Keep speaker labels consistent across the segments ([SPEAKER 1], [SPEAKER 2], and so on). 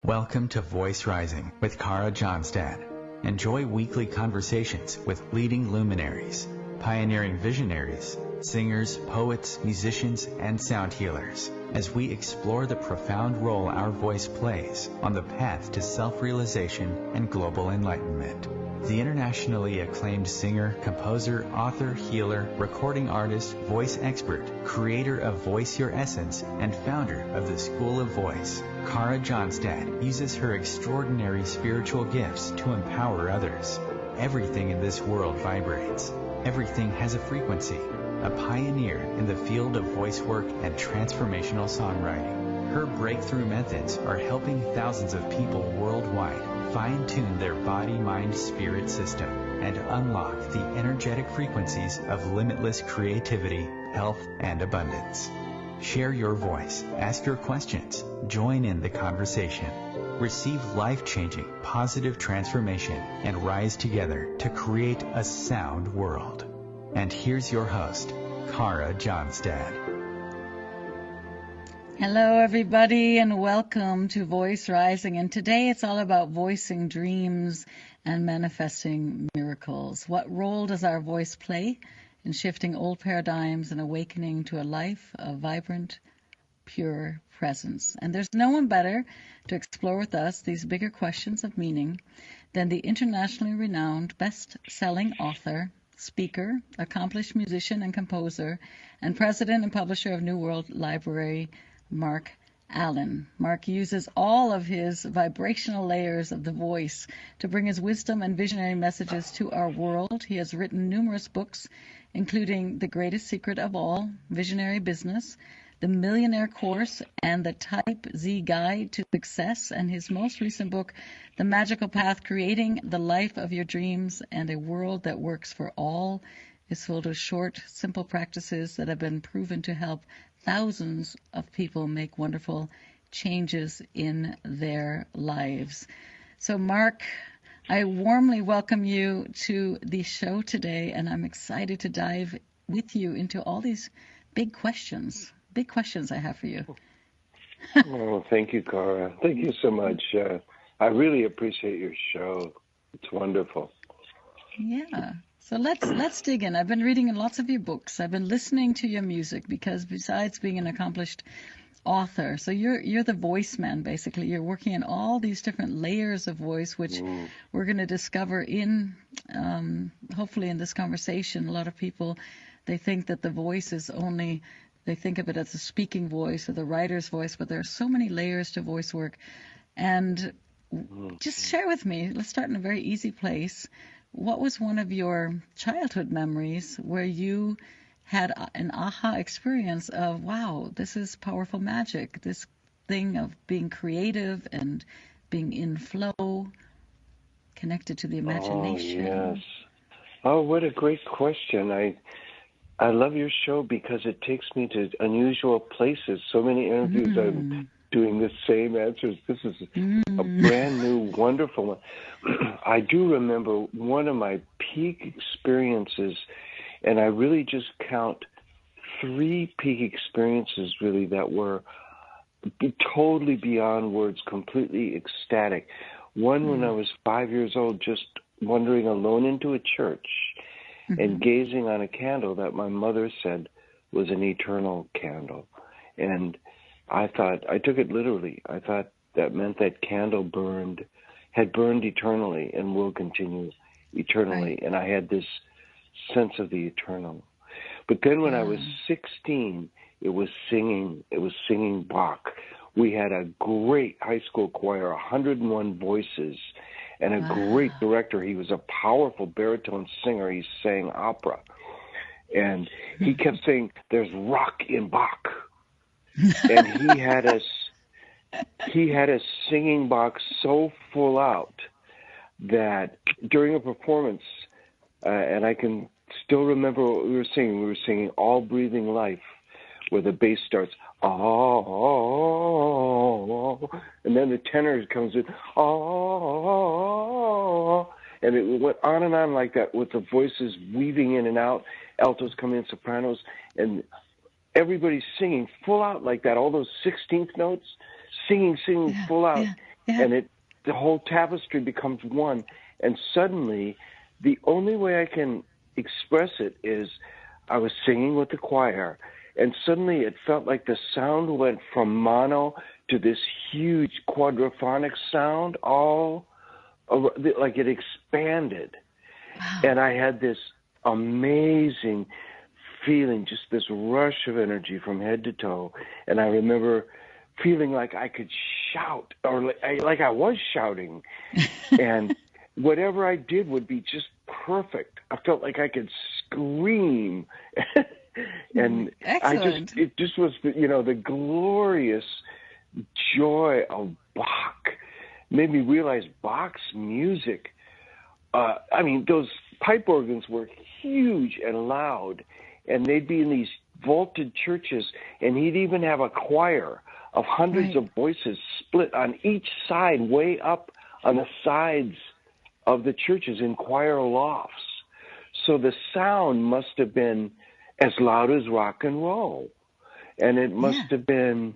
[SPEAKER 1] Welcome to Voice Rising with Johnstad. Enjoy weekly conversations with leading luminaries, pioneering visionaries, singers, poets, musicians, and sound healers as we explore the profound role our voice plays on the path to self-realization and global enlightenment. The internationally acclaimed singer, composer, author, healer, recording artist, voice expert, creator of Voice Your Essence, and founder of the School of Voice, Johnstad uses her extraordinary spiritual gifts to empower others. Everything in this world vibrates. Everything has a frequency. A pioneer in the field of voice work and transformational songwriting. Her breakthrough methods are helping thousands of people worldwide fine-tune their body-mind-spirit system and unlock the energetic frequencies of limitless creativity, health, and abundance. Share your voice, ask your questions, join in the conversation. Receive life-changing, positive transformation and rise together to create a sound world. And here's your host, Johnstad.
[SPEAKER 2] Hello, everybody, and welcome to Voice Rising. And today it's all about voicing dreams and manifesting miracles. What role does our voice play in shifting old paradigms and awakening to a life of vibrant, pure presence? And there's no one better to explore with us these bigger questions of meaning than the internationally renowned best-selling author, speaker, accomplished musician and composer, and president and publisher of New World Library, Marc Allen. Marc uses all of his vibrational layers of the voice to bring his wisdom and visionary messages to our world. He has written numerous books, including The Greatest Secret of All, Visionary Business, The Millionaire Course, and The Type Z Guide to Success, and his most recent book, The Magical Path, Creating the Life of Your Dreams and a World That Works for All, is filled with short, simple practices that have been proven to help thousands of people make wonderful changes in their lives. So, Marc, I warmly welcome you to the show today, and I'm excited to dive with you into all these big questions I have for you.
[SPEAKER 3] Oh, thank you, Cara. Thank you so much. I really appreciate your show. It's wonderful.
[SPEAKER 2] Yeah. So let's dig in. I've been reading lots of your books. I've been listening to your music because besides being an accomplished author, so you're the voice man, basically. You're working in all these different layers of voice, which we're going to discover in hopefully in this conversation. A lot of people, they think that the voice is only, they think of it as the speaking voice or the writer's voice, but there are so many layers to voice work. And just share with me, let's start in a very easy place. What was one of your childhood memories where you had an aha experience of, wow, this is powerful magic, this thing of being creative and being in flow, connected to the imagination?
[SPEAKER 3] Oh, yes. Oh, what a great question. I love your show because it takes me to unusual places. So many interviews I'm doing the same answers. This is a brand new, wonderful one. I do remember one of my peak experiences, and I really just count 3 peak experiences really that were totally beyond words, completely ecstatic. One when I was 5 years old, just wandering alone into a church and gazing on a candle that my mother said was an eternal candle. And I took it literally. I thought that meant that candle had burned eternally and will continue eternally. Right. And I had this sense of the eternal. But then when I was 16, it was singing Bach. We had a great high school choir, 101 voices, and a great director. He was a powerful baritone singer. He sang opera. And he kept saying, there's rock in Bach. And he had us singing Bach so full out that during a performance, and I can still remember what we were singing. We were singing All Breathing Life, where the bass starts, oh, and then the tenor comes in, oh, and it went on and on like that with the voices weaving in and out, altos coming in, sopranos, and everybody's singing full out like that, all those 16th notes, singing full out. and the whole tapestry becomes one. And suddenly, the only way I can express it is I was singing with the choir, and suddenly it felt like the sound went from mono to this huge quadraphonic sound, all like it expanded.
[SPEAKER 2] Wow.
[SPEAKER 3] And I had this amazing feeling, just this rush of energy from head to toe. And I remember feeling like I could shout, or like I was shouting. And whatever I did would be just perfect. I felt like I could scream. And
[SPEAKER 2] Excellent.
[SPEAKER 3] it just was, the glorious joy of Bach made me realize Bach's music. Those pipe organs were huge and loud, and they'd be in these vaulted churches, and he'd even have a choir of hundreds of voices split on each side, way up on the sides of the churches in choir lofts. So the sound must have been as loud as rock and roll, and it must have been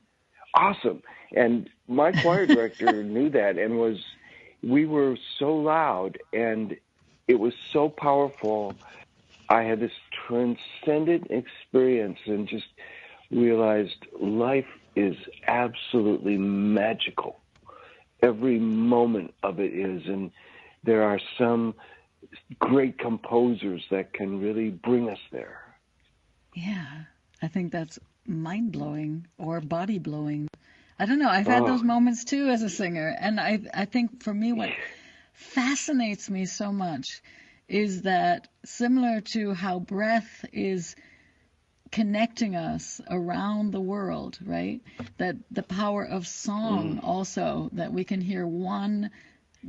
[SPEAKER 3] awesome. And my choir director knew that, and we were so loud, and it was so powerful. I had this transcendent experience and just realized life is absolutely magical. Every moment of it is, and there are some great composers that can really bring us there.
[SPEAKER 2] Yeah, I think that's mind-blowing or body-blowing. I don't know. I've had those moments too as a singer. And I think for me, what fascinates me so much is that similar to how breath is connecting us around the world, right? That the power of song also, that we can hear one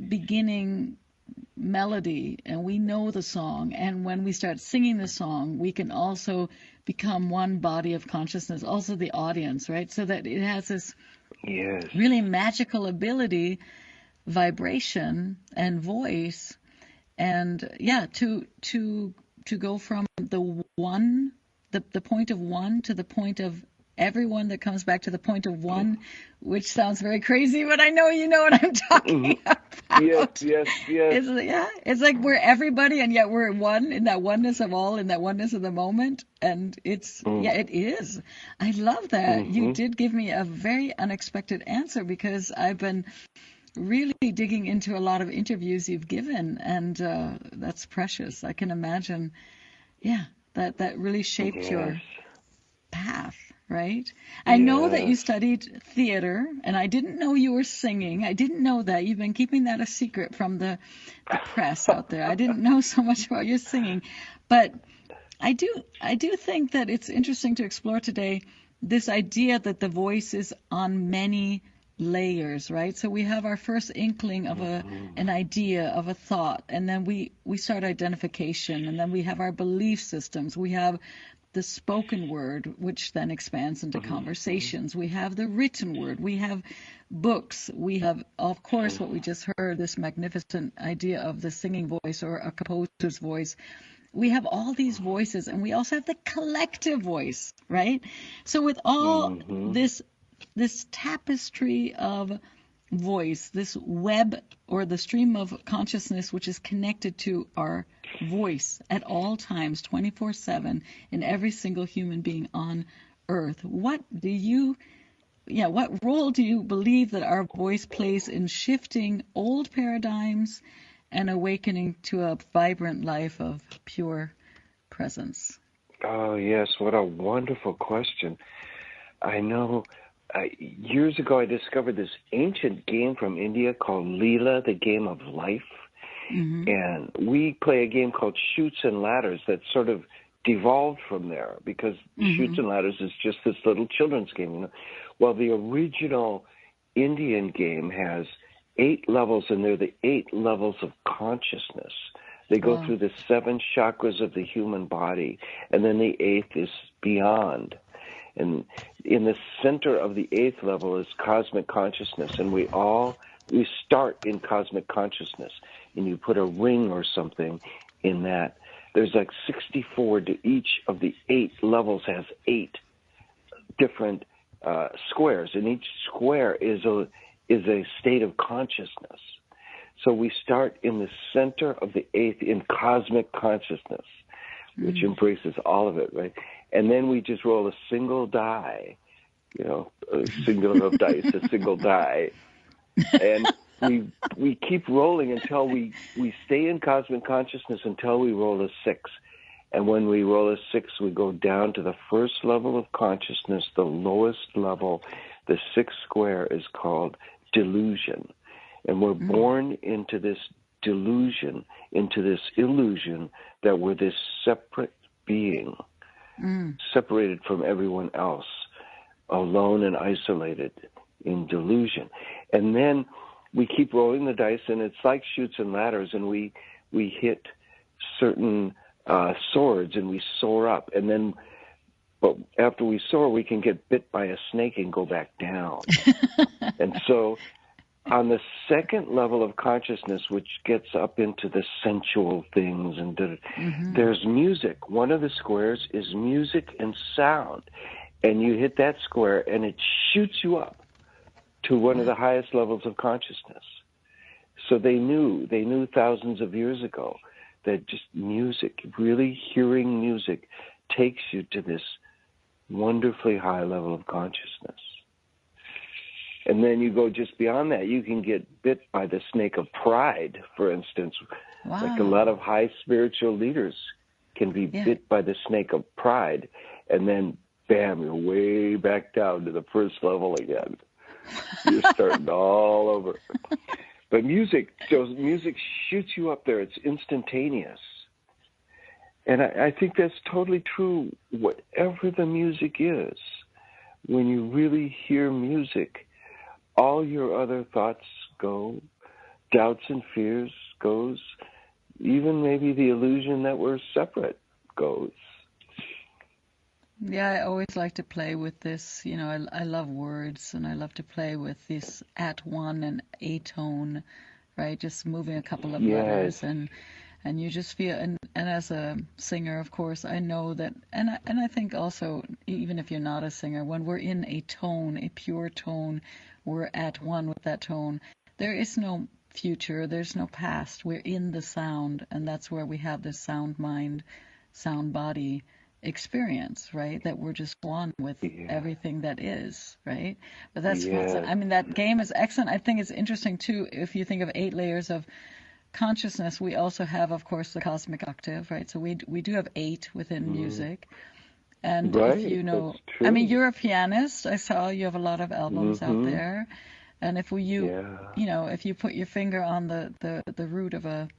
[SPEAKER 2] beginning melody and we know the song, and when we start singing the song we can also become one body of consciousness, also the audience, right? So that it has this really magical ability, vibration and voice, and to go from the one, the point of one, to the point of everyone that comes back to the point of one, which sounds very crazy, but I know you know what I'm talking about.
[SPEAKER 3] Yes.
[SPEAKER 2] It's like we're everybody, and yet we're one, in that oneness of all, in that oneness of the moment. And it is. I love that. You did give me a very unexpected answer, because I've been really digging into a lot of interviews you've given, and that's precious. I can imagine, that really shaped your path. Right? I know that you studied theater, and I didn't know you were singing. I didn't know that. You've been keeping that a secret from the press out there. I didn't know so much about your singing. But I do think that it's interesting to explore today this idea that the voice is on many layers, right? So we have our first inkling of an idea, of a thought, and then we start identification, and then we have our belief systems. We have the spoken word, which then expands into conversations. We have the written word. We have books. We have, of course, what we just heard, this magnificent idea of the singing voice or a composer's voice. We have all these voices, and we also have the collective voice, right? So with all this tapestry of voice, this web or the stream of consciousness which is connected to our voice at all times, 24/7, in every single human being on earth, what role do you believe that our voice plays in shifting old paradigms and awakening to a vibrant life of pure presence?
[SPEAKER 3] Oh, yes. What a wonderful question. I know years ago I discovered this ancient game from India called Leela, the game of life. And we play a game called Chutes and Ladders that sort of devolved from there, because Chutes and Ladders is just this little children's game. Well, the original Indian game has 8 levels, and they're the 8 levels of consciousness. They go through the 7 chakras of the human body, and then the 8th is beyond. And in the center of the 8th level is cosmic consciousness, and we start in cosmic consciousness. And you put a ring or something in that. There's like 64 to each of the 8 levels has 8 different squares, and each square is is a state of consciousness. So we start in the center of the eighth in cosmic consciousness, which embraces all of it, right? And then we just roll a single die, a singular of dice, a single die. And we keep rolling until we stay in cosmic consciousness until we roll a 6. And when we roll a 6, we go down to the first level of consciousness, the lowest level. The 6th square is called delusion. And we're born into this delusion, into this illusion that we're this separate being, separated from everyone else, alone and isolated in delusion. And then we keep rolling the dice, and it's like chutes and ladders, and we hit certain swords, and we soar up. And then, but after we soar, we can get bit by a snake and go back down. And so on the second level of consciousness, which gets up into the sensual things, and there's music. One of the squares is music and sound. And you hit that square, and it shoots you up to one of the highest levels of consciousness. So they knew thousands of years ago that just music, really hearing music, takes you to this wonderfully high level of consciousness. And then you go just beyond that. You can get bit by the snake of pride, for instance.
[SPEAKER 2] Wow.
[SPEAKER 3] Like a lot of high spiritual leaders can be bit by the snake of pride, and then, bam, you're way back down to the first level again. You're starting all over. But music shoots you up there. It's instantaneous. And I think that's totally true, whatever the music is. When you really hear music, all your other thoughts go, doubts and fears goes, even maybe the illusion that we're separate goes.
[SPEAKER 2] Yeah, I always like to play with this. I love words, and I love to play with this at one and a tone, right? Just moving a couple of letters, and you just feel. And as a singer, of course, I know that, and I think also, even if you're not a singer, when we're in a tone, a pure tone, we're at one with that tone. There is no future. There's no past. We're in the sound, and that's where we have this sound mind, sound body experience, right? That we're just one with everything that is, right? But that's that game is excellent. I think it's interesting too, if you think of 8 layers of consciousness, we also have, of course, the cosmic octave, right? So we do have 8 within music. And if you know, you're a pianist. I saw you have a lot of albums out there. And if if you put your finger on the root of a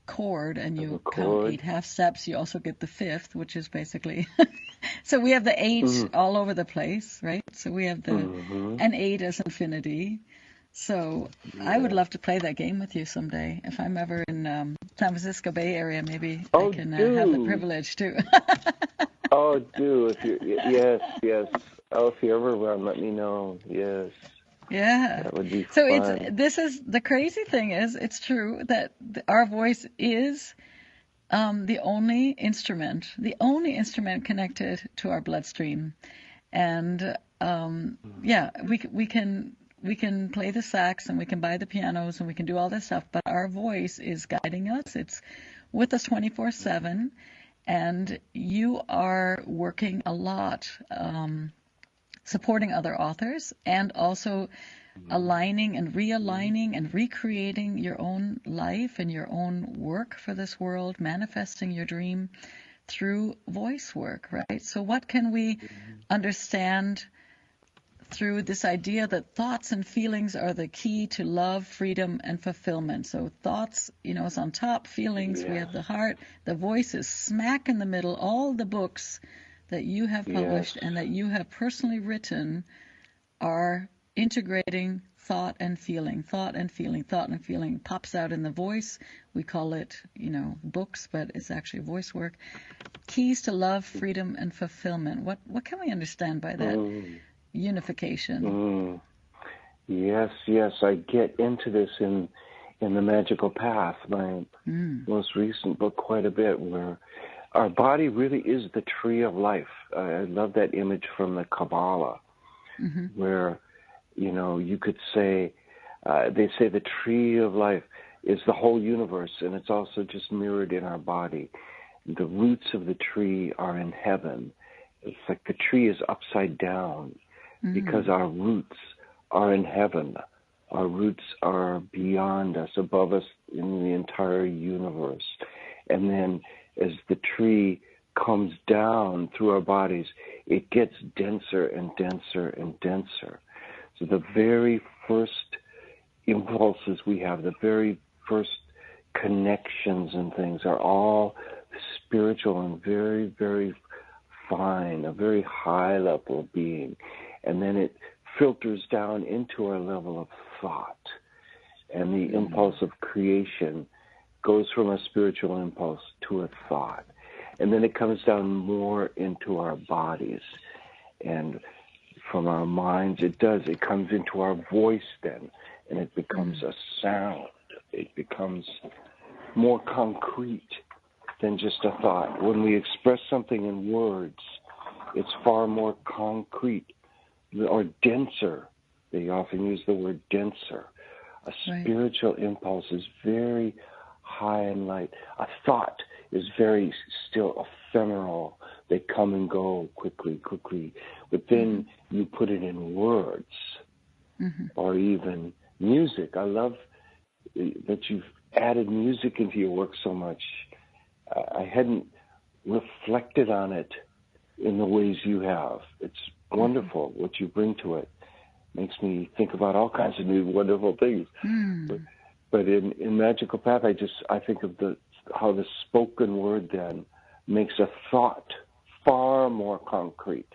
[SPEAKER 2] chord and you count 8 half steps, you also get the 5th, which is basically so we have the 8 all over the place, right? So we have the and 8 as infinity. So I would love to play that game with you someday. If I'm ever in San Francisco Bay Area, maybe I can have the privilege too.
[SPEAKER 3] Oh, do if you yes. Oh, if you're ever around, let me know. Yes.
[SPEAKER 2] Yeah.
[SPEAKER 3] That would be
[SPEAKER 2] so
[SPEAKER 3] fun.
[SPEAKER 2] This is the crazy thing is it's true that our voice is the only instrument connected to our bloodstream, and we can play the sax and we can buy the pianos and we can do all this stuff, but our voice is guiding us. It's with us 24/7, and you are working a lot. Supporting other authors and also aligning and realigning and recreating your own life and your own work for this world, manifesting your dream through voice work, right? So what can we understand through this idea that thoughts and feelings are the key to love, freedom, and fulfillment? So thoughts, is on top, feelings, we have the heart, the voice is smack in the middle. All the books that you have published and that you have personally written are integrating thought and feeling. Thought and feeling pops out in the voice. We call it, books, but it's actually voice work. Keys to love, freedom, and fulfillment. What can we understand by that unification?
[SPEAKER 3] Yes. I get into this in The Magical Path, my most recent book, quite a bit, where our body really is the tree of life. I love that image from the Kabbalah, where You could say, they say the tree of life is the whole universe, and it's also just mirrored in our body. The roots of the tree are in heaven. It's like the tree is upside down because our roots are in heaven. Our roots are beyond us, above us in the entire universe. And then as the tree comes down through our bodies, it gets denser and denser and denser. So the very first impulses we have, the very first connections and things are all spiritual and very, very fine, a very high level of being. And then it filters down into our level of thought. And the impulse of creation goes from a spiritual impulse to a thought. And then it comes down more into our bodies. And from our minds, it comes into our voice then, and it becomes a sound. It becomes more concrete than just a thought. When we express something in words, it's far more concrete or denser. They often use the word denser. A spiritual impulse is very high and light. A thought is very still ephemeral. They come and go quickly. But then you put it in words or even music. I love that you've added music into your work so much. I hadn't reflected on it in the ways you have. It's wonderful what you bring to it. Makes me think about all kinds of new wonderful things. But in Magical Path, I think of how the spoken word then makes a thought far more concrete.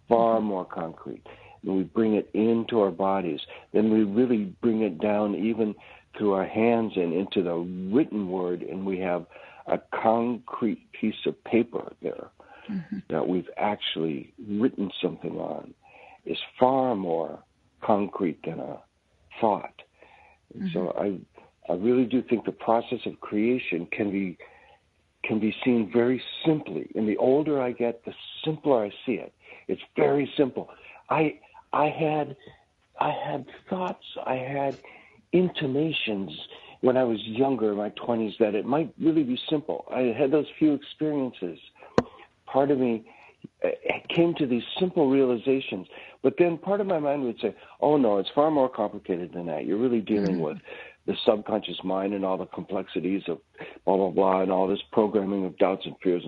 [SPEAKER 3] And we bring it into our bodies. Then we really bring it down even through our hands and into the written word, and we have a concrete piece of paper there that we've actually written something on. Is far more concrete than a thought. And so I really do think the process of creation can be seen very simply. And the older I get, the simpler I see it. It's very simple. I had thoughts, I had intimations when I was younger, in my 20s, that it might really be simple. I had those few experiences. Part of me came to these simple realizations, but then part of my mind would say, oh no, it's far more complicated than that. You're really dealing with the subconscious mind and all the complexities of blah, blah, blah, and all this programming of doubts and fears.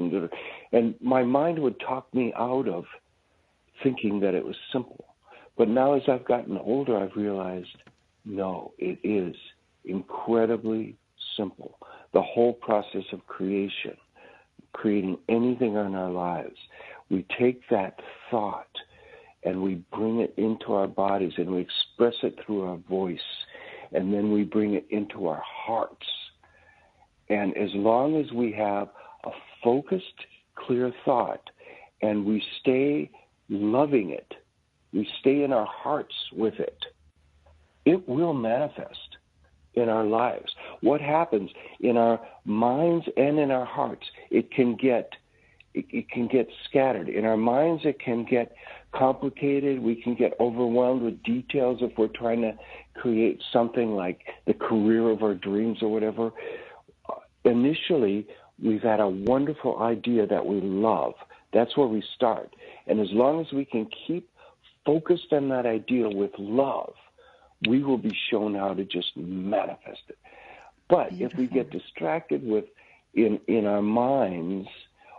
[SPEAKER 3] And my mind would talk me out of thinking that it was simple. But now as I've gotten older, I've realized, no, it is incredibly simple. The whole process of creation, creating anything in our lives, we take that thought and we bring it into our bodies and we express it through our voice, and then we bring it into our hearts. And as long as we have a focused, clear thought and we stay loving it, we stay in our hearts with it, it will manifest in our lives. What happens in our minds and in our hearts, it can get scattered. In our minds, it can get complicated. We can get overwhelmed with details if we're trying to create something like the career of our dreams or whatever. Initially, we've had a wonderful idea that we love. That's where we start. And as long as we can keep focused on that idea with love, we will be shown how to just manifest it. But if we get distracted with in our minds,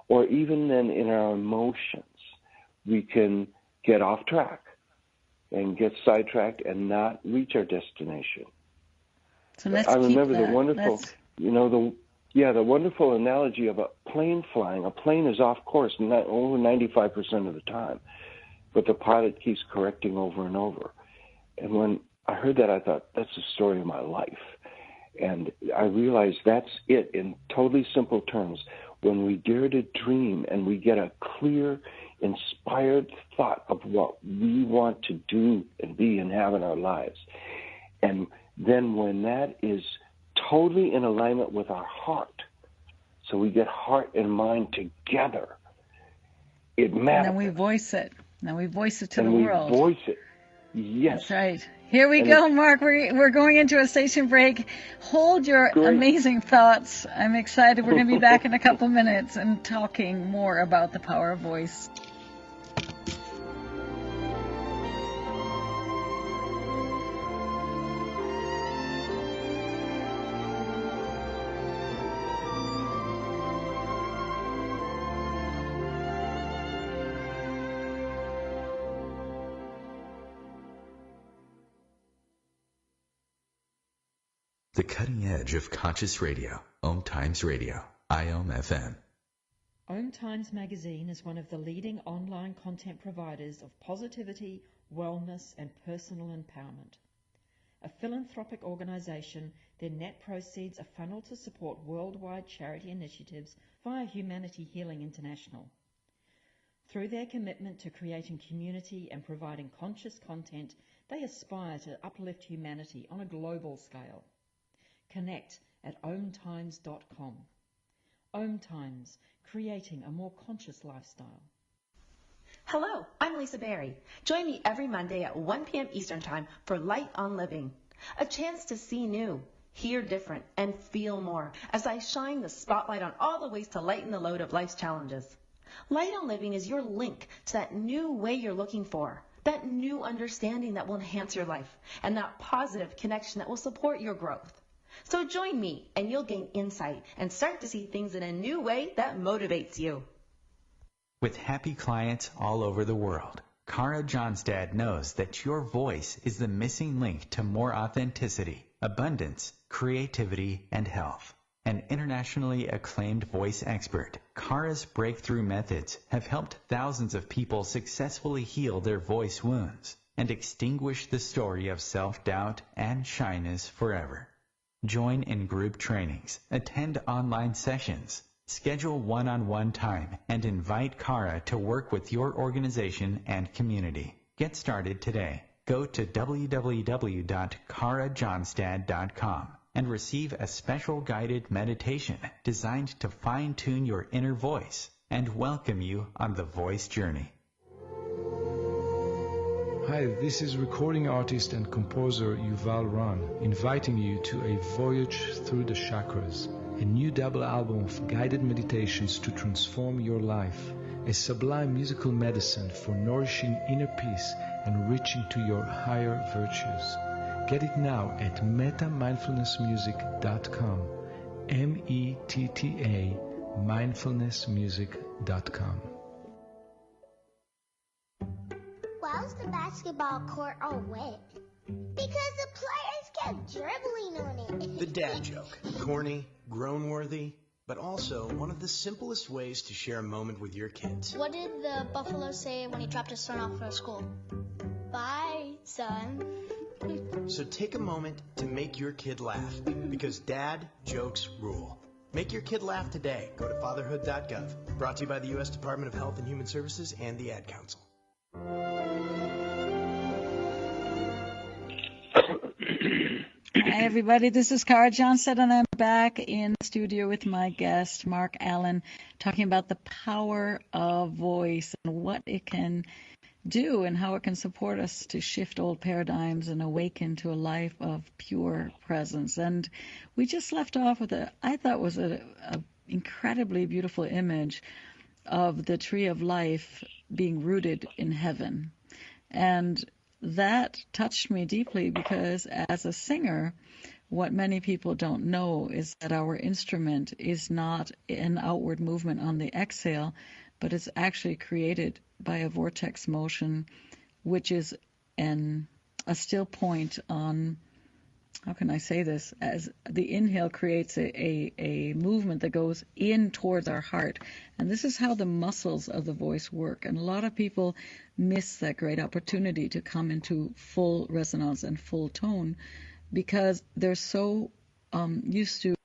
[SPEAKER 3] or even then in our emotions, we can get off track and get sidetracked and not reach our destination.
[SPEAKER 2] So let's
[SPEAKER 3] I remember
[SPEAKER 2] keep
[SPEAKER 3] the wonderful, the wonderful analogy of a plane flying. A plane is off course over 95% of the time, but the pilot keeps correcting over and over. And when I heard that, I thought, that's the story of my life. And I realized that's it in totally simple terms. When we dare to dream and we get a clear, inspired thought of what we want to do and be and have in our lives, and then when that is totally in alignment with our heart, so we get heart and mind together, it matters.
[SPEAKER 2] And then we voice it. Then we voice it to the world.
[SPEAKER 3] We voice it. Yes.
[SPEAKER 2] That's right. Here we go, Mark. We're going into a station break. Hold your amazing thoughts. I'm excited. We're going to be back in a couple minutes and talking more about the power of voice.
[SPEAKER 1] The cutting edge of conscious radio, OMTimes Radio, IOM FM.
[SPEAKER 4] OMTimes magazine is one of the leading online content providers of positivity, wellness, and personal empowerment. A philanthropic organization, their net proceeds are funneled to support worldwide charity initiatives via Humanity Healing International. Through their commitment to creating community and providing conscious content, they aspire to uplift humanity on a global scale. Connect at omtimes.com. OMTimes, creating a more conscious lifestyle.
[SPEAKER 5] Hello, I'm Lisa Berry. Join me every Monday at 1 p.m. Eastern Time for Light on Living, a chance to see new, hear different, and feel more as I shine the spotlight on all the ways to lighten the load of life's challenges. Light on Living is your link to that new way you're looking for, that new understanding that will enhance your life, and that positive connection that will support your growth. So join me and you'll gain insight and start to see things in a new way that motivates you.
[SPEAKER 1] With happy clients all over the world, Cara Johnstad knows that your voice is the missing link to more authenticity, abundance, creativity, and health. An internationally acclaimed voice expert, Cara's breakthrough methods have helped thousands of people successfully heal their voice wounds and extinguish the story of self-doubt and shyness forever. Join in group trainings, attend online sessions, schedule one-on-one time, and invite Cara to work with your organization and community. Get started today. Go to www.carajohnstad.com and receive a special guided meditation designed to fine-tune your inner voice and welcome you on the voice journey.
[SPEAKER 6] Hi, this is recording artist and composer Yuval Ran, inviting you to a voyage through the chakras, a new double album of guided meditations to transform your life, a sublime musical medicine for nourishing inner peace and reaching to your higher virtues. Get it now at metamindfulnessmusic.com, METTA mindfulnessmusic.com.
[SPEAKER 7] Why was the basketball court all wet? Because the players kept dribbling on it.
[SPEAKER 8] The dad joke. Corny, groan-worthy, but also one of the simplest ways to share a moment with your kids.
[SPEAKER 9] What did the buffalo say when he dropped his son off for school? Bye, son.
[SPEAKER 8] So take a moment to make your kid laugh, because dad jokes rule. Make your kid laugh today. Go to fatherhood.gov. Brought to you by the U.S. Department of Health and Human Services and the Ad Council.
[SPEAKER 2] Hi, everybody. This is Cara Johnstad, and I'm back in the studio with my guest, Marc Allen, talking about the power of voice and what it can do and how it can support us to shift old paradigms and awaken to a life of pure presence. And we just left off with I thought was a incredibly beautiful image of the tree of life being rooted in heaven. And that touched me deeply because as a singer, what many people don't know is that our instrument is not an outward movement on the exhale, but it's actually created by a vortex motion, which is a still point on, how can I say this, as the inhale creates a movement that goes in towards our heart. And this is how the muscles of the voice work. And a lot of people miss that great opportunity to come into full resonance and full tone because they're so used to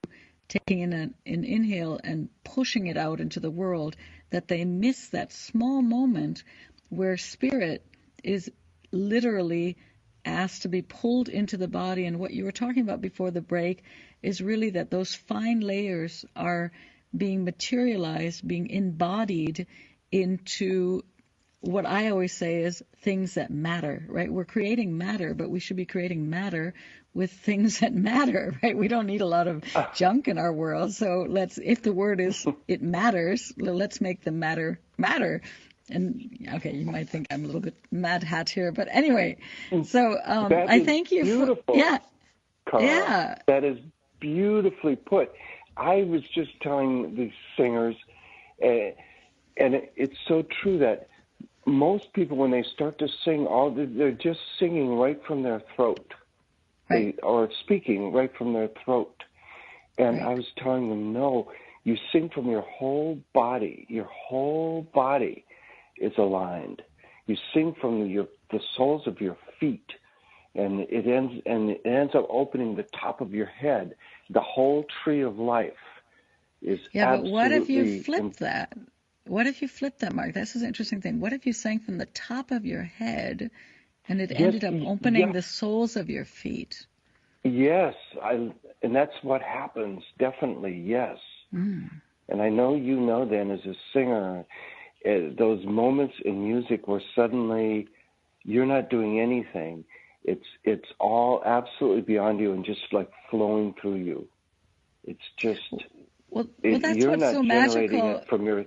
[SPEAKER 2] taking in an inhale and pushing it out into the world that they miss that small moment where spirit is literally asked to be pulled into the body. And what you were talking about before the break is really that those fine layers are being materialized, being embodied into what I always say is things that matter, right? We're creating matter, but we should be creating matter with things that matter, right? We don't need a lot of junk in our world. So if the word is it matters, let's make the matter matter. And okay, you might think I'm a little bit mad hat here, but anyway. So I thank you
[SPEAKER 3] beautiful,
[SPEAKER 2] for
[SPEAKER 3] Cara.
[SPEAKER 2] Yeah.
[SPEAKER 3] That is beautifully put. I was just telling these singers, and it's so true that most people, when they start to sing, they're just singing right from their throat,
[SPEAKER 2] right.
[SPEAKER 3] or speaking right from their throat. And
[SPEAKER 2] right.
[SPEAKER 3] I was telling them, no, you sing from your whole body. Your whole body is aligned. You sing from the soles of your feet, and it ends up opening the top of your head. The whole tree of life is
[SPEAKER 2] but what if you flip that? What if you flip that, Mark? This is an interesting thing. What if you sang from the top of your head and it ended up opening the soles of your feet?
[SPEAKER 3] Yes, and that's what happens, definitely, yes. And I know you know then as a singer, those moments in music where suddenly you're not doing anything. It's all absolutely beyond you and just like flowing through you. It's just...
[SPEAKER 2] Well, that's what's so magical.
[SPEAKER 3] It from your...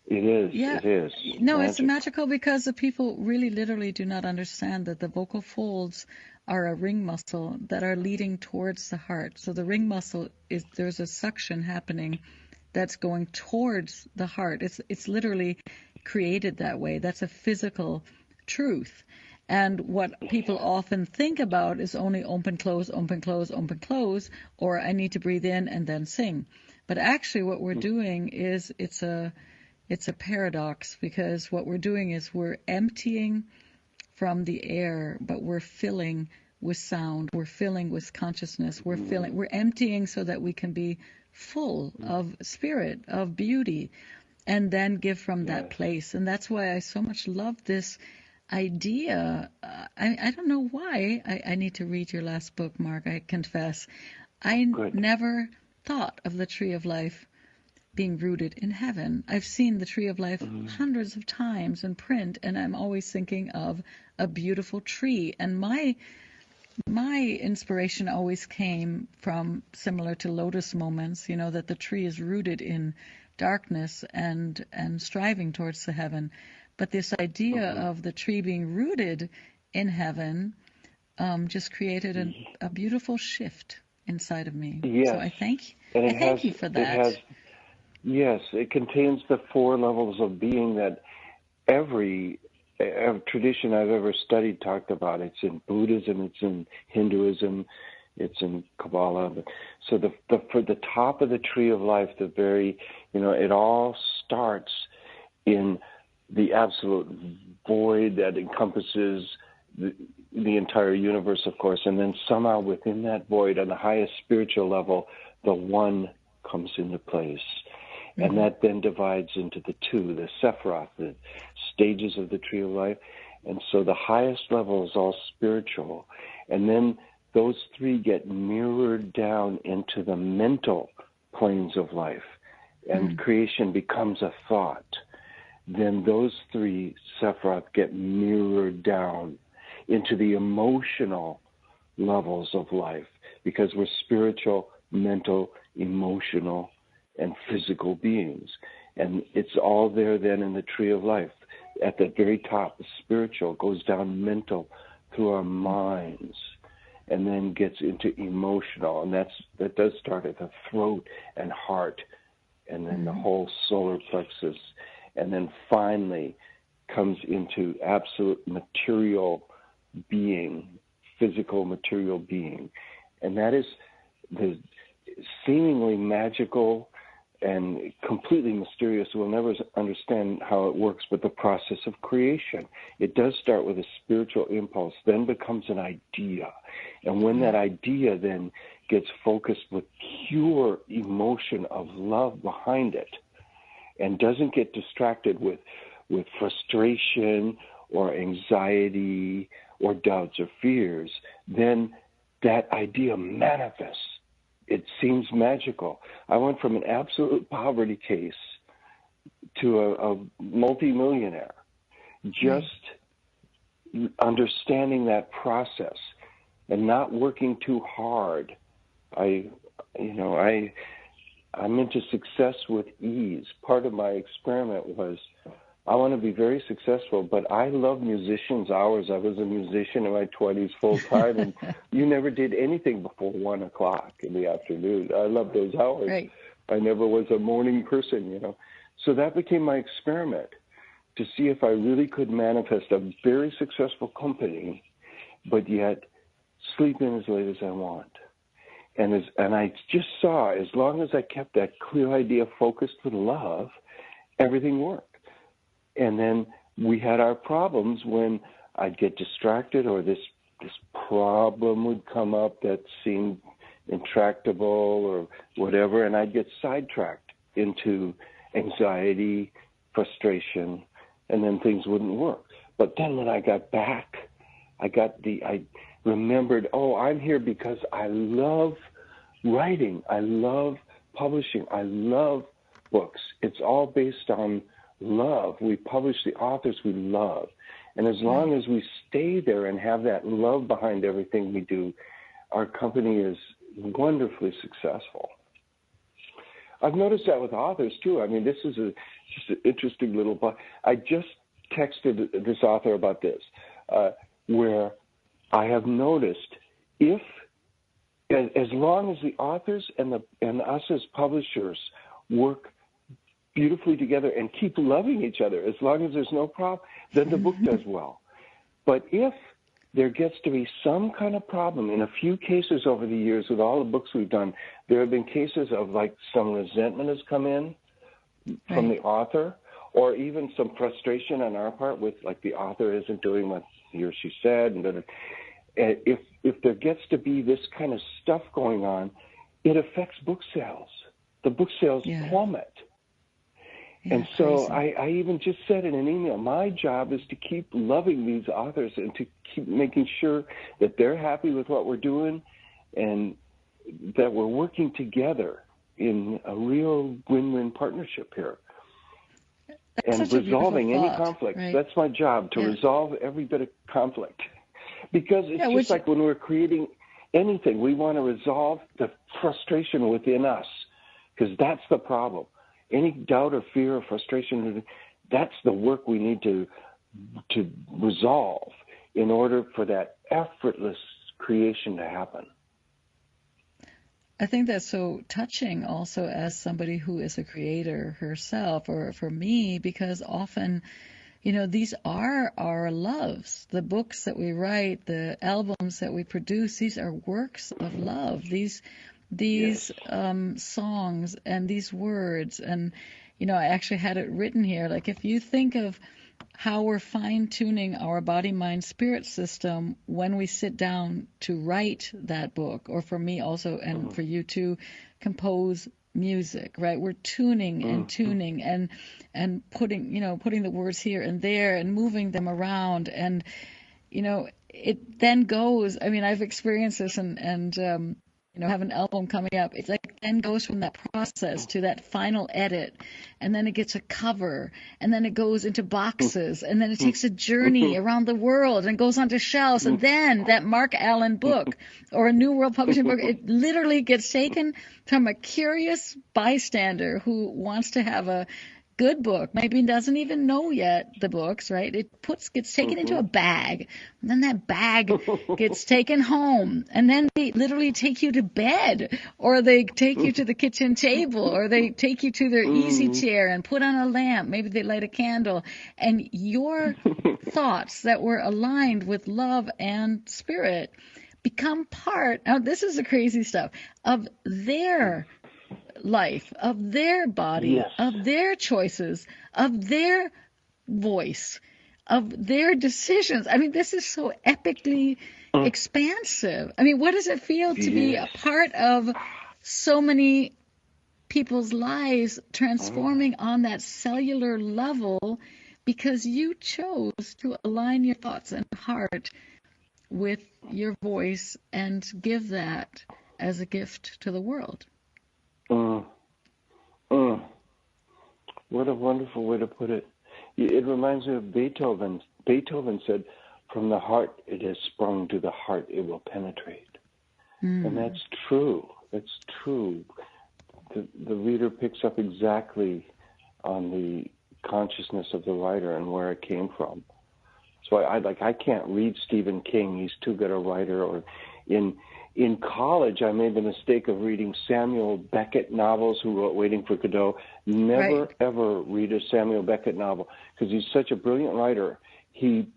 [SPEAKER 3] It is.
[SPEAKER 2] Yeah.
[SPEAKER 3] It is.
[SPEAKER 2] No, it's magical because the people really literally do not understand that the vocal folds are a ring muscle that are leading towards the heart. So the ring muscle there's a suction happening that's going towards the heart. It's literally created that way. That's a physical truth. And what people often think about is only open, close, open, close, open, close, or I need to breathe in and then sing. But actually what we're doing is it's a paradox, because what we're doing is we're emptying from the air, but we're filling with sound, we're filling with consciousness, we're emptying so that we can be full of spirit, of beauty, and then give from that place. And that's why I so much love this idea. I don't know why. I need to read your last book, Mark, I confess. I never thought of the tree of life being rooted in heaven. I've seen the tree of life hundreds of times in print, and I'm always thinking of a beautiful tree. And my inspiration always came from, similar to lotus moments, that the tree is rooted in darkness and striving towards the heaven. But this idea of the tree being rooted in heaven just created a beautiful shift inside of me.
[SPEAKER 3] Yes.
[SPEAKER 2] So I thank you for that.
[SPEAKER 3] Yes, it contains the 4 levels of being that every tradition I've ever studied talked about. It's in Buddhism, it's in Hinduism, it's in Kabbalah. So for the top of the tree of life, it all starts in the absolute void that encompasses the entire universe, of course, and then somehow within that void, on the highest spiritual level, the one comes into place. And that then divides into the 2, the Sephiroth, the stages of the tree of life. And so the highest level is all spiritual. And then those 3 get mirrored down into the mental planes of life. And creation becomes a thought. Then those 3 Sephiroth get mirrored down into the emotional levels of life, because we're spiritual, mental, emotional, and physical beings. And it's all there then in the tree of life. At the very top, the spiritual goes down mental through our minds and then gets into emotional. And that does start at the throat and heart, and then the whole solar plexus, and then finally comes into absolute material being, physical material being. And that is the seemingly magical and completely mysterious. We'll never understand how it works, but the process of creation. It does start with a spiritual impulse, then becomes an idea. And when that idea then gets focused with pure emotion of love behind it, and doesn't get distracted with frustration or anxiety or doubts or fears, then that idea manifests. It seems magical. I went from an absolute poverty case to a multimillionaire just understanding that process and not working too hard. I'm into success with ease. Part of my experiment was I want to be very successful, but I love musicians' hours. I was a musician in my 20s full time, and you never did anything before 1 o'clock in the afternoon. I love those hours.
[SPEAKER 2] Right.
[SPEAKER 3] I never was a morning person, So that became my experiment, to see if I really could manifest a very successful company, but yet sleep in as late as I want. And I just saw, as long as I kept that clear idea focused with love, everything worked. And then we had our problems when I'd get distracted, or this problem would come up that seemed intractable or whatever, and I'd get sidetracked into anxiety, frustration, and then things wouldn't work. But then when I got back, I remembered, I'm here because I love writing. I love publishing. I love books. It's all based on love. We publish the authors we love. And as long as we stay there and have that love behind everything we do, our company is wonderfully successful. I've noticed that with authors, too. I mean, this is just an interesting little book. I just texted this author about this, where I have noticed as long as the authors and us as publishers work beautifully together and keep loving each other, as long as there's no problem, then the book does well. But if there gets to be some kind of problem, in a few cases over the years with all the books we've done, there have been cases of some resentment has come in from the author, or even some frustration on our part with the author isn't doing what he or she said. And if there gets to be this kind of stuff going on, it affects book sales. The book sales plummet.
[SPEAKER 2] Yeah,
[SPEAKER 3] and so
[SPEAKER 2] crazy.
[SPEAKER 3] I even just said in an email, my job is to keep loving these authors and to keep making sure that they're happy with what we're doing and that we're working together in a real win-win partnership here.
[SPEAKER 2] That's
[SPEAKER 3] and resolving any
[SPEAKER 2] thought,
[SPEAKER 3] conflict.
[SPEAKER 2] right?
[SPEAKER 3] That's my job, to resolve every bit of conflict. Because it's just like when we're creating anything, we want to resolve the frustration within us, because that's the problem. Any doubt or fear or frustration, that's the work we need to resolve in order for that effortless creation to happen.
[SPEAKER 2] I think that's so touching also as somebody who is a creator herself, or for me, because often, these are our loves. The books that we write, the albums that we produce, these are works of love. These songs and these words. And, I actually had it written here, if you think of how we're fine-tuning our body, mind, spirit system when we sit down to write that book, or for me also, and for you to compose music, right? We're tuning and tuning and putting the words here and there and moving them around. And, it then goes, I've experienced this and have an album coming up. It's then goes from that process to that final edit, and then it gets a cover, and then it goes into boxes, and then it takes a journey around the world and goes onto shelves, and then that Marc Allen book or a New World Publishing book, it literally gets taken from a curious bystander who wants to have a good book, maybe doesn't even know yet the books, right? It gets taken into a bag, and then that bag gets taken home, and then they literally take you to bed, or they take you to the kitchen table, or they take you to their easy chair and put on a lamp. Maybe they light a candle, and your thoughts that were aligned with love and spirit become part, now this is the crazy stuff, of their life, of their body, of their choices, of their voice, of their decisions. This is so epically expansive. What does it feel to be a part of so many people's lives, transforming on that cellular level, because you chose to align your thoughts and heart with your voice and give that as a gift to the world?
[SPEAKER 3] What a wonderful way to put it. It reminds me of Beethoven. Beethoven said, "From the heart it has sprung, to the heart it will penetrate." And that's true. That's true. The reader picks up exactly on the consciousness of the writer and where it came from. So I can't read Stephen King. He's too good a writer. Or in college, I made the mistake of reading Samuel Beckett novels, who wrote Waiting for Godot. Never, ever read a Samuel Beckett novel, because he's such a brilliant writer. He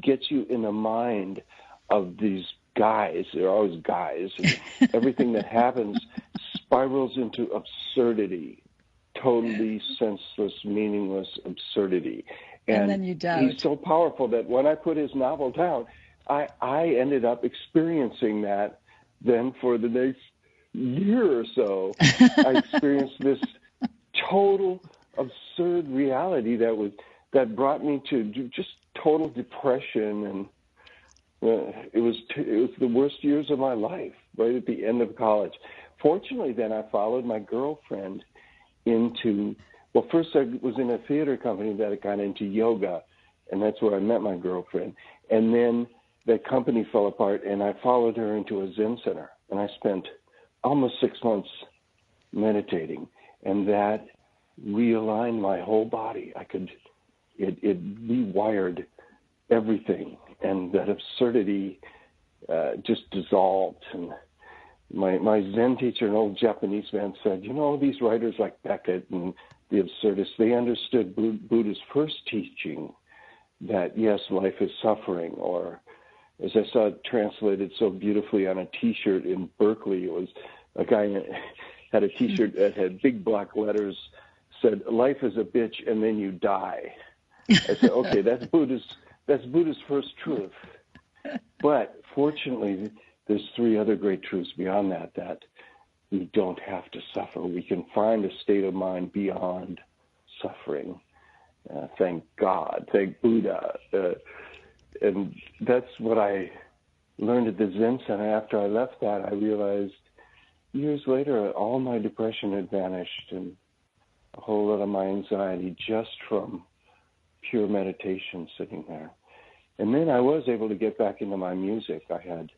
[SPEAKER 3] gets you in the mind of these guys. They're always guys. And everything that happens spirals into absurdity, totally senseless, meaningless absurdity.
[SPEAKER 2] And then you doubt.
[SPEAKER 3] He's so powerful that when I put his novel down, I ended up experiencing that. Then for the next year or so, I experienced this total absurd reality that brought me to just total depression, and it was the worst years of my life, right at the end of college. Fortunately, then I followed my girlfriend into, well, first I was in a theater company that got into yoga, and that's where I met my girlfriend. And then that company fell apart, and I followed her into a Zen center, and I spent almost 6 months meditating, and that realigned my whole body. It rewired everything, and that absurdity just dissolved. And my Zen teacher, an old Japanese man, said, these writers like Beckett and the absurdists, they understood Buddha's first teaching that, yes, life is suffering, or as I saw it translated so beautifully on a T-shirt in Berkeley, it was a guy had a T-shirt that had big black letters, said, "Life is a bitch and then you die." I said, okay, that's Buddha's first truth. But fortunately, there's 3 other great truths beyond that we don't have to suffer. We can find a state of mind beyond suffering. Thank God, thank Buddha. And that's what I learned at the Zen Center. After I left that, I realized years later all my depression had vanished and a whole lot of my anxiety just from pure meditation sitting there. And then I was able to get back into my music. I had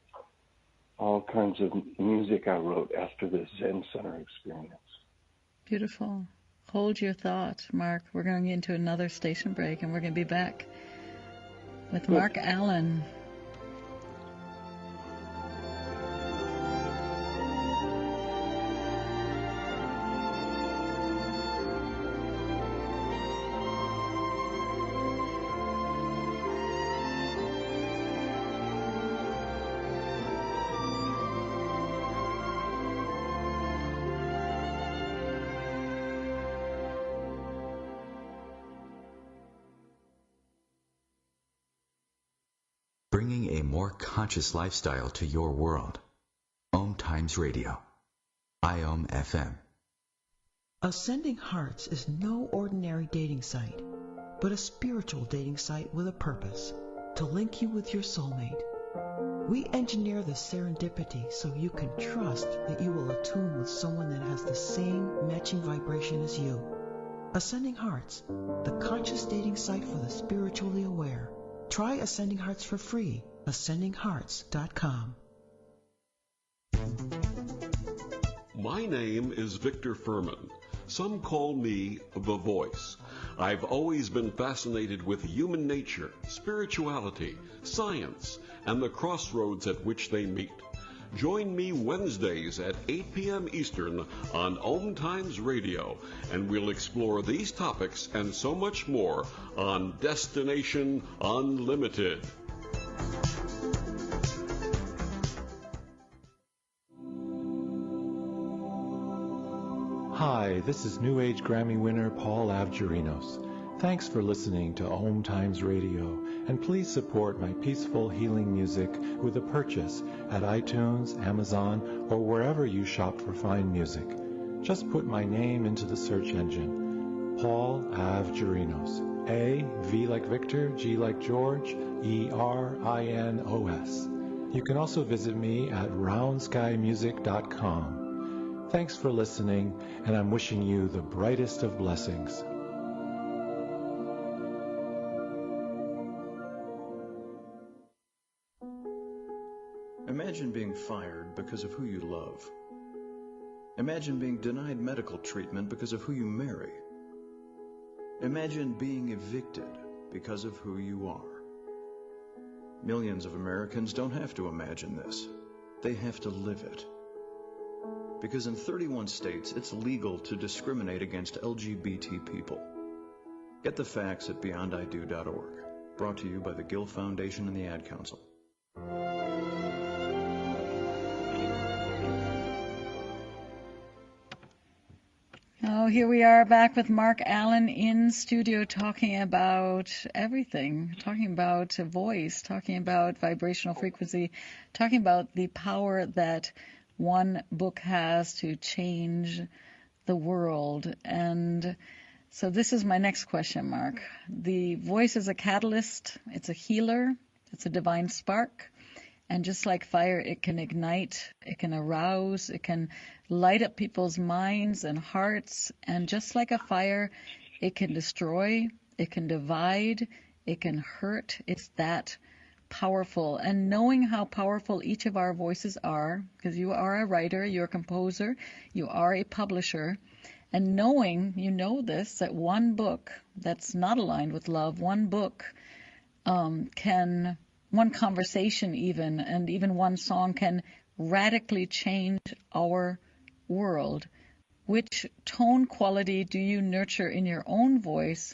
[SPEAKER 3] all kinds of music I wrote after the Zen Center experience.
[SPEAKER 2] Beautiful. Hold your thought, Mark. We're going into another station break, and we're going to be back with Marc Allen.
[SPEAKER 1] Bringing a more conscious lifestyle to your world. OMTimes Radio. IOM FM.
[SPEAKER 10] Ascending Hearts is no ordinary dating site, but a spiritual dating site with a purpose, to link you with your soulmate. We engineer the serendipity so you can trust that you will attune with someone that has the same matching vibration as you. Ascending Hearts, the conscious dating site for the spiritually aware. Try Ascending Hearts for free. AscendingHearts.com.
[SPEAKER 11] My name is Victor Furman. Some call me The Voice. I've always been fascinated with human nature, spirituality, science, and the crossroads at which they meet. Join me Wednesdays at 8 p.m. Eastern on OMTimes Radio, and we'll explore these topics and so much more on Destination Unlimited.
[SPEAKER 6] Hi, this is New Age Grammy winner Paul Avgerinos. Thanks for listening to OMTimes Radio, and please support my peaceful healing music with a purchase at iTunes, Amazon, or wherever you shop for fine music. Just put my name into the search engine, Paul Avgerinos. A, V like Victor, G like George, E-R-I-N-O-S. You can also visit me at roundskymusic.com. Thanks for listening, and I'm wishing you the brightest of blessings.
[SPEAKER 12] Imagine being fired because of who you love. Imagine being denied medical treatment because of who you marry. Imagine being evicted because of who you are. Millions of Americans don't have to imagine this. They have to live it. Because in 31 states, it's legal to discriminate against LGBT people. Get the facts at beyondido.org. Brought to you by the Gill Foundation and the Ad Council.
[SPEAKER 2] Oh, here we are back with Marc Allen in studio talking about everything, talking about voice, talking about vibrational frequency, talking about the power that one book has to change the world. And so this is my next question, Marc. The voice is a catalyst, it's a healer, it's a divine spark. And just like fire, it can ignite, it can arouse, it can light up people's minds and hearts. And just like a fire, it can destroy, it can divide, it can hurt. It's that powerful. And knowing how powerful each of our voices are, because you are a writer, you're a composer, you are a publisher, and knowing, you know this, that one book that's not aligned with love, one book one conversation even, and even one song can radically change our world. Which tone quality do you nurture in your own voice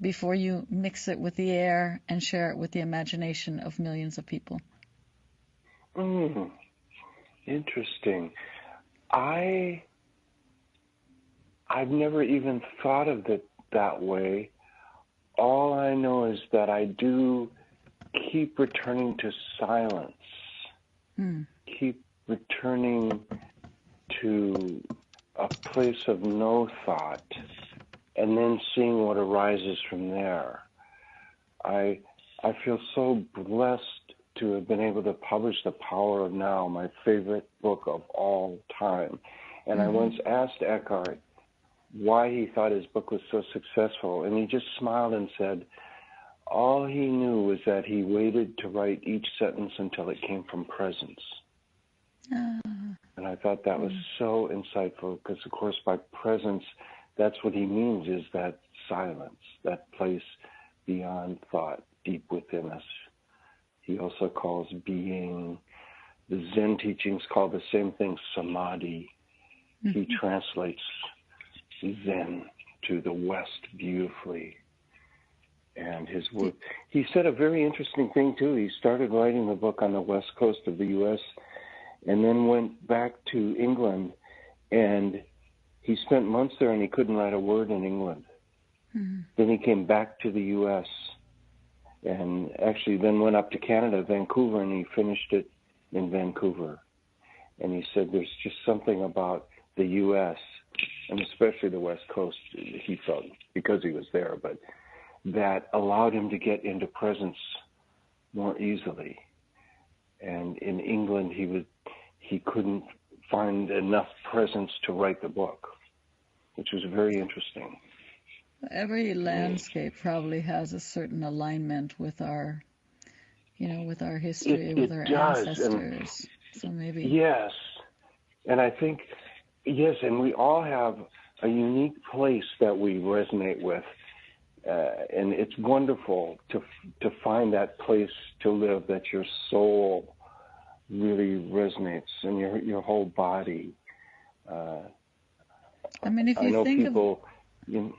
[SPEAKER 2] before you mix it with the air and share it with the imagination of millions of people?
[SPEAKER 3] Interesting. I've never even thought of it that way. All I know is that I do keep returning to silence, keep returning to a place of no thought, and then seeing what arises from there. I feel so blessed to have been able to publish The Power of Now, my favorite book of all time. And I once asked Eckhart why he thought his book was so successful, and he just smiled and said, all he knew was that he waited to write each sentence until it came from presence. And I thought that was so insightful because, of course, by presence, that's what he means, is that silence, that place beyond thought, deep within us. He also calls being, the Zen teachings call the same thing samadhi. He translates Zen to the West beautifully. And his work, he said a very interesting thing too. He started writing the book on the west coast of the U.S. and then went back to England, and he spent months there and he couldn't write a word in England. Then he came back to the U.S. and actually then went up to Canada, Vancouver, and he finished it in Vancouver. And he said there's just something about the U.S. and especially the West Coast, he felt, because he was there, but that allowed him to get into presence more easily. And in England, he couldn't find enough presence to write the book, which was very interesting.
[SPEAKER 2] Every landscape probably has a certain alignment with our, with our history, with our ancestors. So maybe. Yes.
[SPEAKER 3] And I think, yes, and we all have a unique place that we resonate with. And it's wonderful to find that place to live, that your soul really resonates and your whole body.
[SPEAKER 2] If you
[SPEAKER 3] I know
[SPEAKER 2] think
[SPEAKER 3] people, who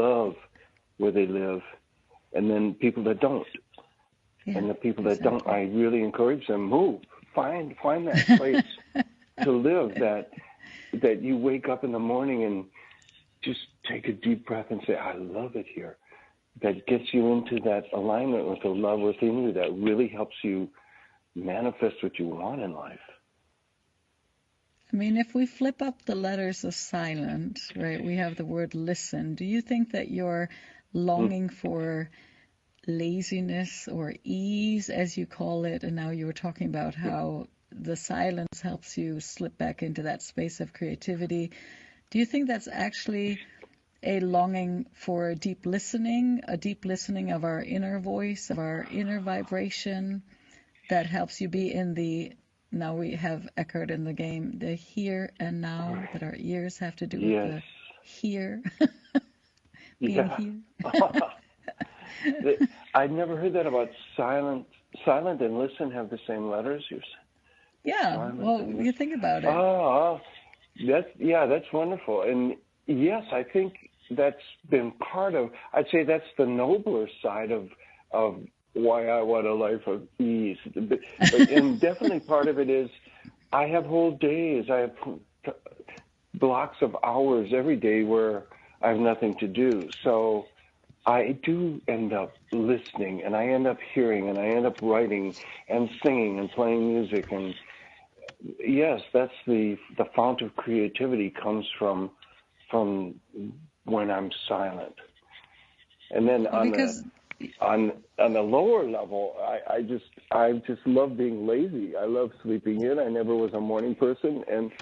[SPEAKER 3] love where they live, and then people that don't. Yeah, and the people that don't, I really encourage them, move, find that place to live, that you wake up in the morning and just take a deep breath and say, I love it here. That gets you into that alignment with the love within you that really helps you manifest what you want in life.
[SPEAKER 2] If we flip up the letters of silent, right, we have the word listen. Do you think that you're longing for laziness or ease, as you call it, and now you were talking about how the silence helps you slip back into that space of creativity? Do you think that's actually a longing for a deep listening of our inner voice, of our inner vibration, that helps you be in the, now we have Eckhart in the game, the here and now, that our ears have to do with the here, being here.
[SPEAKER 3] I'd never heard that about silent. Silent and listen have the same letters.
[SPEAKER 2] Yeah, well, you think about it.
[SPEAKER 3] Oh, that's wonderful. And yes, I think that's been part of, I'd say that's the nobler side of why I want a life of ease. And definitely part of it is I have whole days, I have blocks of hours every day where I have nothing to do. So I do end up listening, and I end up hearing, and I end up writing and singing and playing music. And yes, that's the fount of creativity comes from when I'm silent. And then on the lower level, I just love being lazy. I love sleeping in. I never was a morning person, and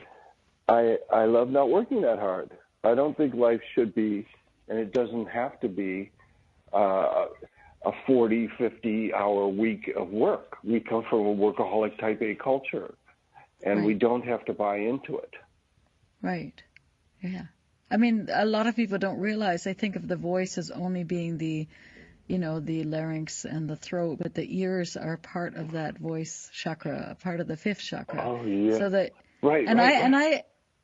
[SPEAKER 3] I love not working that hard. I don't think life should be, and it doesn't have to be, a 40, 50-hour week of work. We come from a workaholic type A culture, and we don't have to buy into it.
[SPEAKER 2] Right. Yeah. I mean, a lot of people don't realize, they think of the voice as only being the, the larynx and the throat, but the ears are part of that voice chakra, part of the fifth chakra.
[SPEAKER 3] Oh, yeah.
[SPEAKER 2] So that,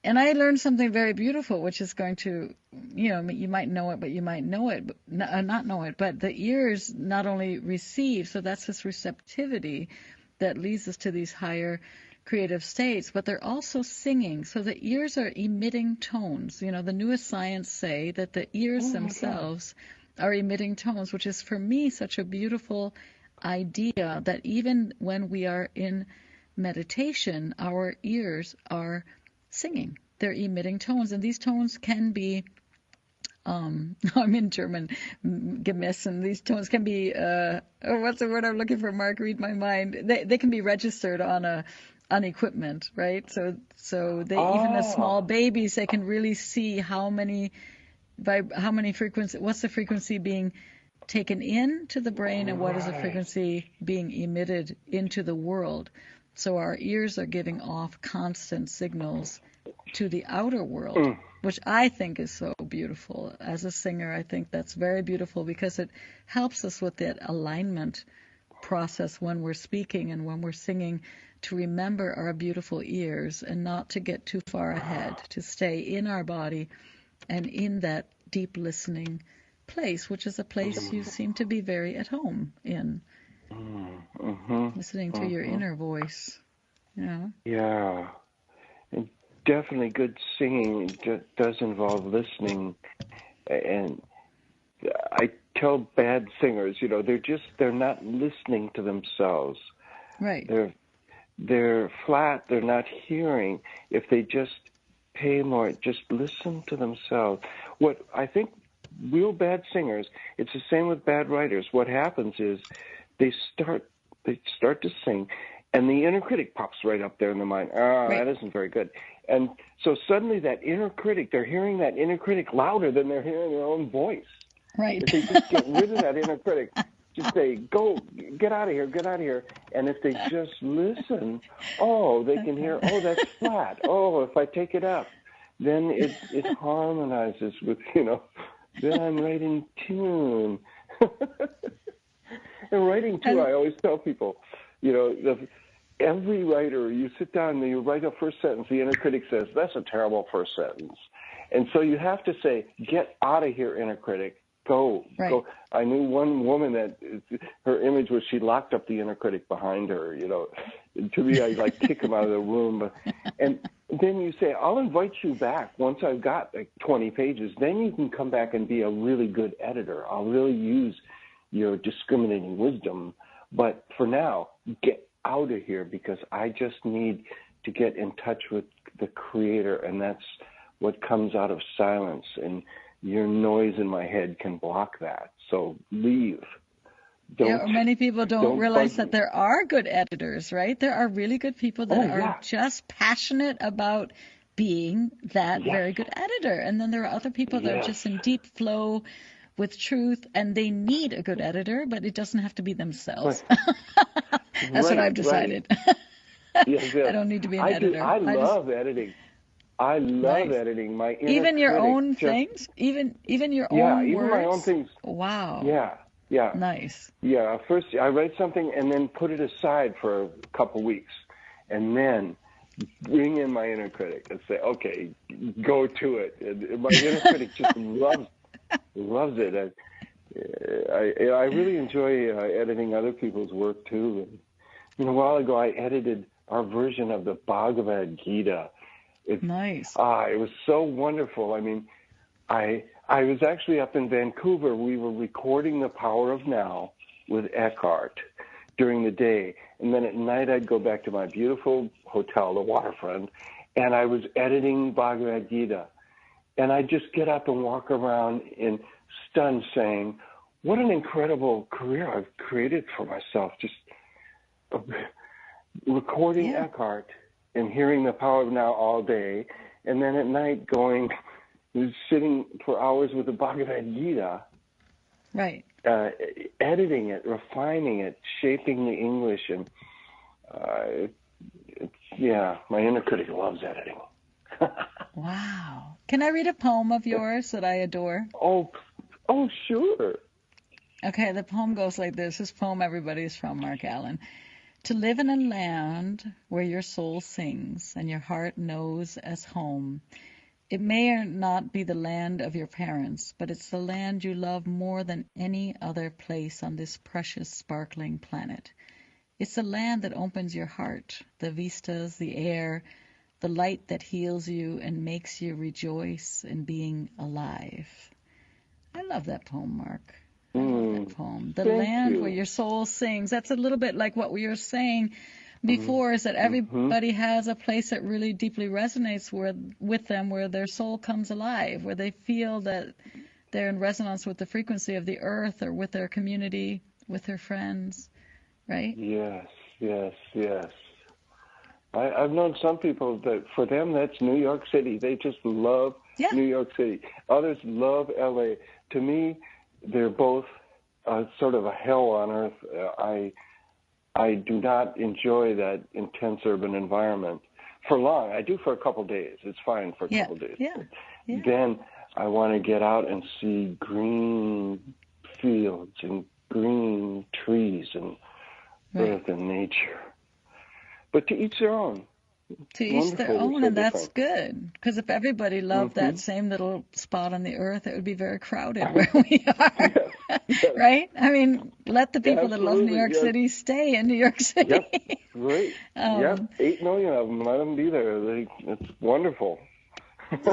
[SPEAKER 3] And
[SPEAKER 2] I learned something very beautiful, which is going to, you might know it, but you might know it, but not know it. But the ears not only receive, so that's this receptivity that leads us to these higher creative states, but they're also singing. So the ears are emitting tones. The newest science say that the ears themselves are emitting tones, which is for me such a beautiful idea that even when we are in meditation, our ears are singing. They're emitting tones, and these tones can be I'm in German, gemessen, and these tones can be what's the word I'm looking for, Marc? Read my mind. They can be registered on equipment, right? So they, even as small babies, they can really see how many frequency, what's the frequency being taken into the brain, and what is the frequency being emitted into the world. So our ears are giving off constant signals to the outer world, which I think is so beautiful. As a singer, I think that's very beautiful because it helps us with that alignment process when we're speaking and when we're singing, to remember our beautiful ears and not to get too far ahead, to stay in our body and in that deep listening place, which is a place you seem to be very at home in. Listening to your inner voice.
[SPEAKER 3] Yeah. And definitely good singing does involve listening. And I tell bad singers, they're not listening to themselves.
[SPEAKER 2] Right.
[SPEAKER 3] They're flat, they're not hearing. If they just pay more, just listen to themselves. What I think real bad singers, it's the same with bad writers. What happens is they start to sing, and the inner critic pops right up there in the mind. That isn't very good. And so suddenly that inner critic, they're hearing that inner critic louder than they're hearing their own voice.
[SPEAKER 2] Right.
[SPEAKER 3] If they just get rid of that inner critic, just say, go, get out of here, get out of here. And if they just listen, they can hear, that's flat. If I take it up, then it harmonizes with, then I'm right in tune. And writing, too, I always tell people, every writer, you sit down and you write a first sentence, the inner critic says, that's a terrible first sentence. And so you have to say, get out of here, inner critic. Go. I knew one woman that her image was she locked up the inner critic behind her. To me, I kick him out of the room. And then you say, I'll invite you back once I've got 20 pages. Then you can come back and be a really good editor. I'll really use your discriminating wisdom. But for now, get out of here, because I just need to get in touch with the Creator, and that's what comes out of silence. And your noise in my head can block that. So leave.
[SPEAKER 2] Many people don't realize that there are good editors, right? There are really good people that are just passionate about being that very good editor. And then there are other people that are just in deep flow with truth, and they need a good editor, but it doesn't have to be themselves. That's what I've decided.
[SPEAKER 3] Yes.
[SPEAKER 2] I don't need to be an editor.
[SPEAKER 3] I love editing. I love editing. My inner
[SPEAKER 2] even your
[SPEAKER 3] critic
[SPEAKER 2] own things, even your own
[SPEAKER 3] even
[SPEAKER 2] words.
[SPEAKER 3] My own things.
[SPEAKER 2] Wow.
[SPEAKER 3] Yeah.
[SPEAKER 2] Nice.
[SPEAKER 3] Yeah. First, I write something and then put it aside for a couple weeks, and then bring in my inner critic and say, "Okay, go to it." And my inner critic just loves it. I really enjoy editing other people's work too. And, a while ago, I edited our version of the Bhagavad Gita.
[SPEAKER 2] Nice.
[SPEAKER 3] It was so wonderful. I mean, I was actually up in Vancouver. We were recording The Power of Now with Eckhart during the day. And then at night, I'd go back to my beautiful hotel, the waterfront, and I was editing Bhagavad Gita. And I'd just get up and walk around in stunned saying, what an incredible career I've created for myself. Just recording Eckhart and hearing The Power of Now all day. And then at night sitting for hours with the Bhagavad Gita.
[SPEAKER 2] Right.
[SPEAKER 3] Editing it, refining it, shaping the English. And my inner critic loves editing.
[SPEAKER 2] Wow. Can I read a poem of yours that I adore?
[SPEAKER 3] Oh, sure.
[SPEAKER 2] Okay, the poem goes like this. This poem, everybody, is from Marc Allen. To live in a land where your soul sings and your heart knows as home. It may or not be the land of your parents, but it's the land you love more than any other place on this precious, sparkling planet. It's the land that opens your heart, the vistas, the air, the light that heals you and makes you rejoice in being alive. I love that poem, Marc. I love that poem. The land where your soul sings. That's a little bit like what we were saying before, is that everybody has a place that really deeply resonates with them, where their soul comes alive, where they feel that they're in resonance with the frequency of the earth or with their community, with their friends, right?
[SPEAKER 3] Yes. I've known some people that for them that's New York City. They just love New York City. Others love L.A. To me, they're both sort of a hell on earth. I do not enjoy that intense urban environment for long. I do for a couple days. It's fine for a couple days. Then I want to get out and see green fields and green trees and earth and nature. But to each their own.
[SPEAKER 2] To each their own, and that's good. Because if everybody loved that same little spot on the earth, it would be very crowded where we are. Right? I mean, let the people that love New York City stay in New York City.
[SPEAKER 3] Yep, right. 8 million of them. Let them be there. It's wonderful.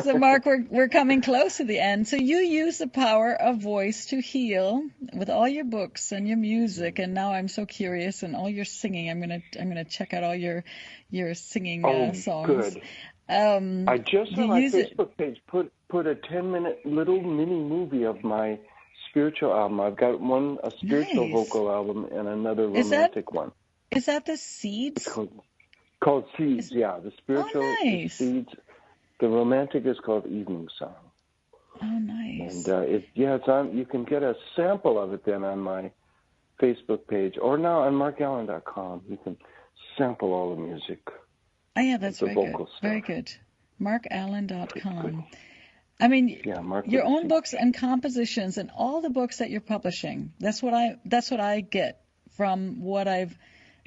[SPEAKER 2] So, Marc, we're coming close to the end. So you use the power of voice to heal with all your books and your music, and now I'm so curious, and all your singing. I'm gonna check out all your singing songs.
[SPEAKER 3] Good. I just on my Facebook page put a 10-minute little mini movie of my spiritual album. I've got a spiritual vocal album and another romantic one.
[SPEAKER 2] Is that the Seeds?
[SPEAKER 3] It's called Seeds. The spiritual is Seeds. The romantic is called Evening Song.
[SPEAKER 2] Oh, nice.
[SPEAKER 3] And it's on. You can get a sample of it then on my Facebook page, or now on marcallen.com. You can sample all the music.
[SPEAKER 2] Oh, yeah, that's very good. Stuff. Very good. marcallen.com. I mean, your own books and compositions and all the books that you're publishing. That's what I get from what I've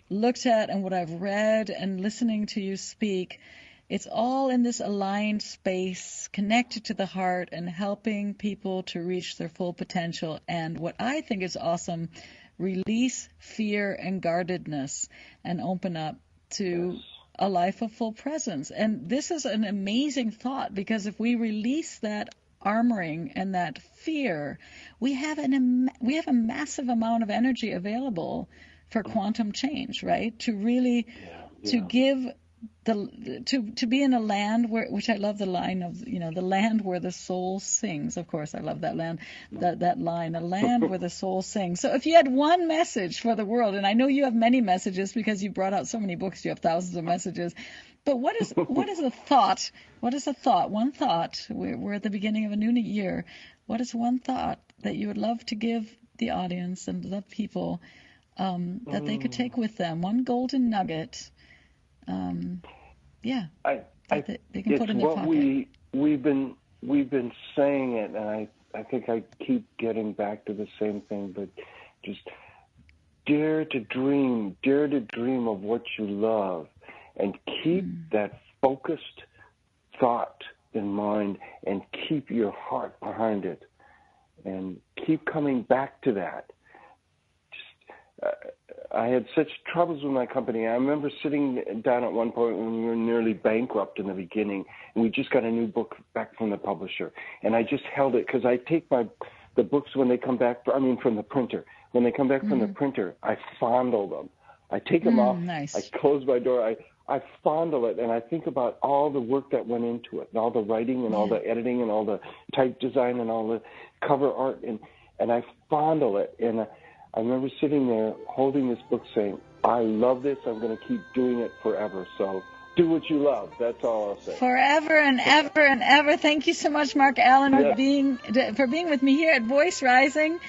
[SPEAKER 2] looked at and what I've read and listening to you speak. It's all in this aligned space, connected to the heart and helping people to reach their full potential. And what I think is awesome, release fear and guardedness and open up to a life of full presence. And this is an amazing thought, because if we release that armoring and that fear, we have a massive amount of energy available for quantum change, right? To really to give to be in a land which I love the line of, the land where the soul sings. Of course, I love that land, that line, a land where the soul sings. So if you had one message for the world, and I know you have many messages because you brought out so many books, you have thousands of messages, But what is a thought? What is a thought? One thought. We're at the beginning of a new year. What is one thought that you would love to give the audience and the people that they could take with them? One golden nugget. They can put in their pocket.
[SPEAKER 3] We've been saying it, and I think I keep getting back to the same thing, but just dare to dream of what you love, and keep that focused thought in mind, and keep your heart behind it, and keep coming back to that. I had such troubles with my company. I remember sitting down at one point when we were nearly bankrupt in the beginning, and we just got a new book back from the publisher. And I just held it because I take the books when they come back, from the printer. When they come back from the printer, I fondle them. I take them off.
[SPEAKER 2] Nice.
[SPEAKER 3] I close my door. I fondle it, and I think about all the work that went into it, and all the writing, and all the editing, and all the type design, and all the cover art, and I fondle it. And I remember sitting there holding this book saying, I love this. I'm going to keep doing it forever. So do what you love. That's all I'll say.
[SPEAKER 2] Forever and ever and ever. Thank you so much, Marc Allen, for being with me here at Voice Rising,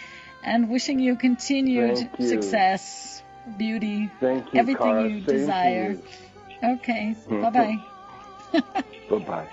[SPEAKER 2] and wishing you continued success, beauty, everything
[SPEAKER 3] Cara.
[SPEAKER 2] you desire. Okay. Bye-bye.
[SPEAKER 3] Bye-bye.